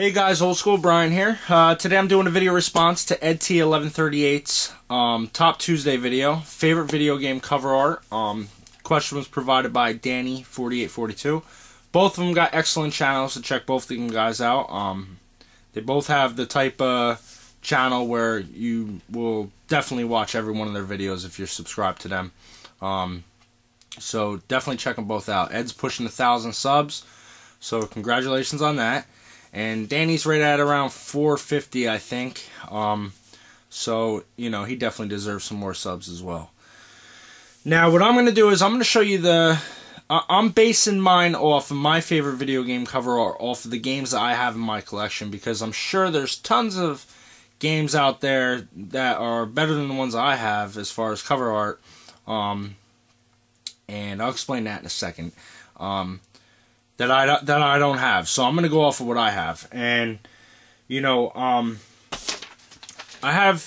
Hey guys, OldSkoolBrian here. Today I'm doing a video response to edt1138's Top Tuesday video. Favorite video game cover art. Question was provided by Danny4842. Both of them got excellent channels, so check both of them guys out. They both have the type of channel where you will definitely watch every one of their videos if you're subscribed to them. So definitely check them both out. Ed's pushing 1,000 subs, so congratulations on that. And Danny's right at around 450, I think. So, you know, he definitely deserves some more subs as well. Now, what I'm going to do is I'm going to show you the... I'm basing mine off of my favorite video game cover art, off of the games that I have in my collection, because I'm sure there's tons of games out there that are better than the ones I have as far as cover art. And I'll explain that in a second. That I don't have. So I'm gonna go off of what I have, and you know, I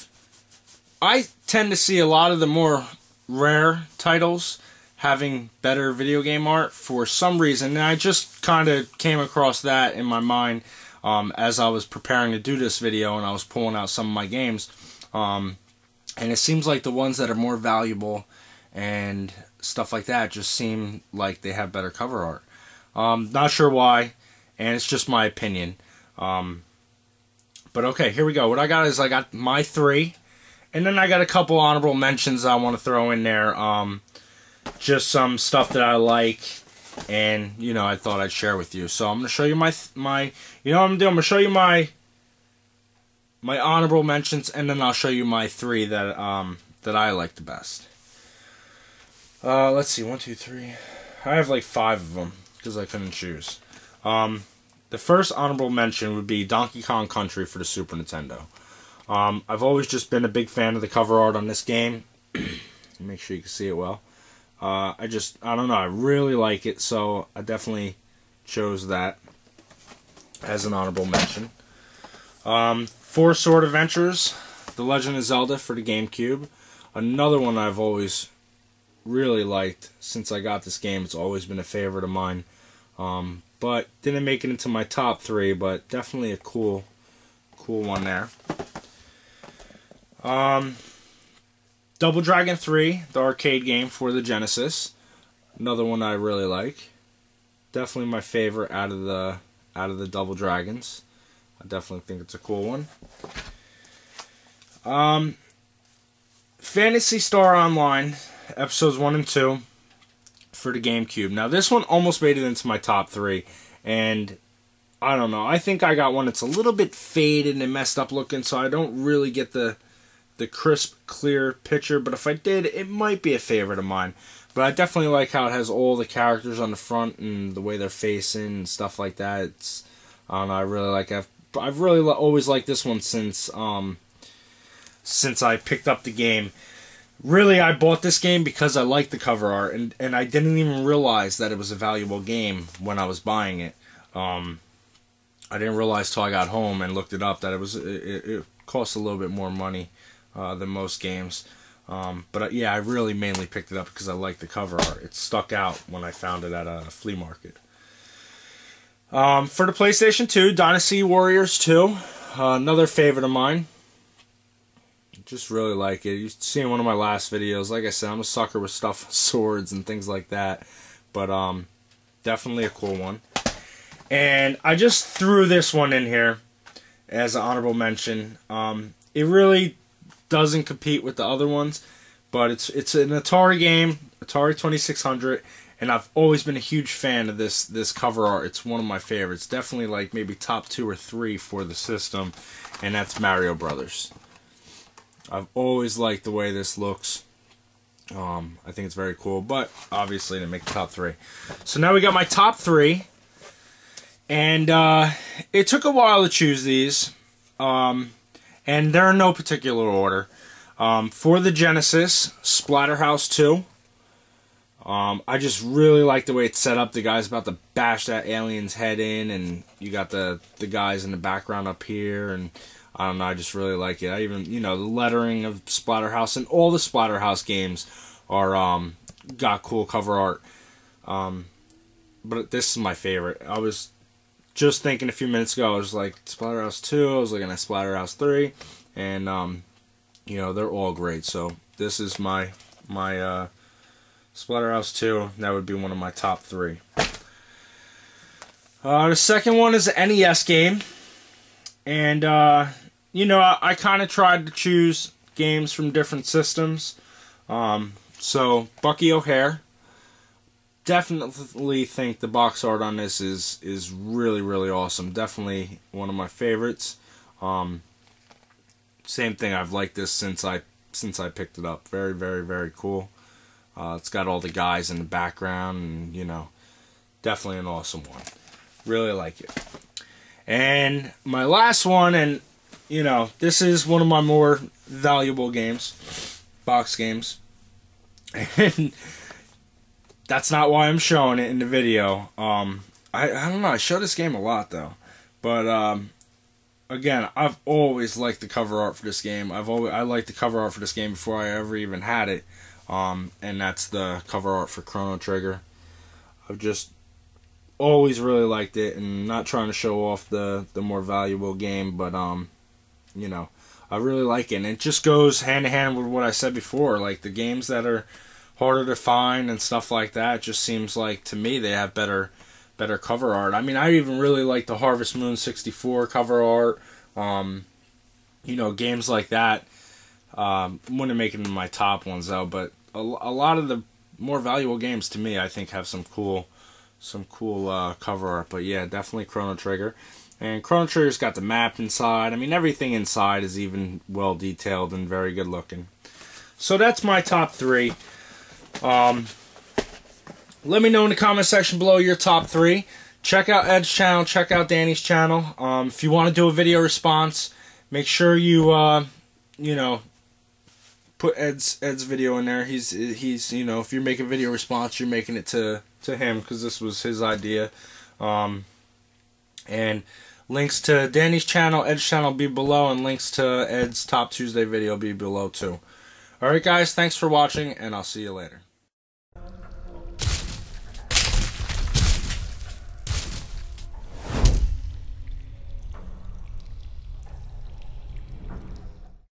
tend to see a lot of the more rare titles having better video game art for some reason, and I just kind of came across that in my mind as I was preparing to do this video, and I was pulling out some of my games, and it seems like the ones that are more valuable and stuff like that just seem like they have better cover art. Not sure why, and it's just my opinion. But okay, here we go. What I got is I got my 3, and then I got a couple honorable mentions I want to throw in there. Just some stuff that I like, and you know, I thought I'd share with you. So I'm gonna show you my you know what I'm doing? I'm gonna show you my honorable mentions, and then I'll show you my 3 that that I like the best. Let's see, 1, 2, 3. I have like 5 of them, because I couldn't choose. The first honorable mention would be Donkey Kong Country for the Super Nintendo. I've always just been a big fan of the cover art on this game. Make sure you can see it well. I don't know, I really like it, so I definitely chose that as an honorable mention. Four Sword Adventures, The Legend of Zelda for the GameCube. Another one I've always really liked since I got this game. It's always been a favorite of mine. But didn't make it into my top 3, but definitely a cool one there. Double Dragon 3, the arcade game for the Genesis. Another one I really like. Definitely my favorite out of the Double Dragons. I definitely think it's a cool one. Phantasy Star Online, episodes 1 and 2 for the GameCube. Now this one almost made it into my top 3, and I don't know, I think I got one that's a little bit faded and messed up looking, so I don't really get the crisp, clear picture, but if I did, it might be a favorite of mine. But I definitely like how it has all the characters on the front and the way they're facing and stuff like that. It's, I don't know, I really like it. I've really always liked this one since I picked up the game. Really, I bought this game because I liked the cover art, and I didn't even realize that it was a valuable game when I was buying it. I didn't realize till I got home and looked it up that it cost a little bit more money than most games. But yeah, I really mainly picked it up because I liked the cover art. It stuck out when I found it at a flea market. For the PlayStation 2, Dynasty Warriors 2, another favorite of mine. Just really like it. You've seen one of my last videos. Like I said, I'm a sucker with stuff, swords and things like that. But definitely a cool one. And I just threw this one in here as an honorable mention. It really doesn't compete with the other ones, but it's an Atari game, Atari 2600, and I've always been a huge fan of this cover art. It's one of my favorites. Definitely like maybe top 2 or 3 for the system, and that's Mario Brothers. I've always liked the way this looks. I think it's very cool, but obviously didn't make the top 3. So now we got my top 3, and it took a while to choose these, and they're in no particular order. For the Genesis, Splatterhouse 2. I just really like the way it's set up. The guy's about to bash that alien's head in, and you got the guys in the background up here, and I don't know, I just really like it. I even, you know, the lettering of Splatterhouse, and all the Splatterhouse games are got cool cover art. But this is my favorite. I was just thinking a few minutes ago, I was like, Splatterhouse 2, I was looking at Splatterhouse 3, and, you know, they're all great. So this is my Splatterhouse 2. That would be one of my top 3. The second one is an NES game. And, you know, I kind of tried to choose games from different systems. So, Bucky O'Hare. Definitely think the box art on this is really, really awesome. Definitely one of my favorites. Same thing, I've liked this since I picked it up. Very, very, very cool. It's got all the guys in the background, and, you know, definitely an awesome one. Really like it. And my last one, and, you know, this is one of my more valuable games, box games. And that's not why I'm showing it in the video. I don't know, I show this game a lot, though. But, again, I've always liked the cover art for this game. I liked the cover art for this game before I ever even had it. And that's the cover art for Chrono Trigger. I've just always really liked it, and not trying to show off the more valuable game, but you know, I really like it, and it just goes hand in hand with what I said before. Like, the games that are harder to find and stuff like that, just seems like, to me, they have better cover art. I mean, I even really like the Harvest Moon 64 cover art. You know, games like that wouldn't make it in my top ones, though, but a lot of the more valuable games, to me, I think have some cool cover art. But yeah, definitely Chrono Trigger. And Chrono Trigger's got the map inside. I mean, everything inside is even well detailed and very good looking. So that's my top 3. Let me know in the comment section below your top 3. Check out Ed's channel, check out Danny's channel. If you want to do a video response, make sure you you know, put Ed's video in there. He's you know, if you're making a video response, you're making it to him, because this was his idea. And links to Danny's channel, Ed's channel will be below, and links to Ed's Top Tuesday video will be below too. Alright guys, thanks for watching, and I'll see you later.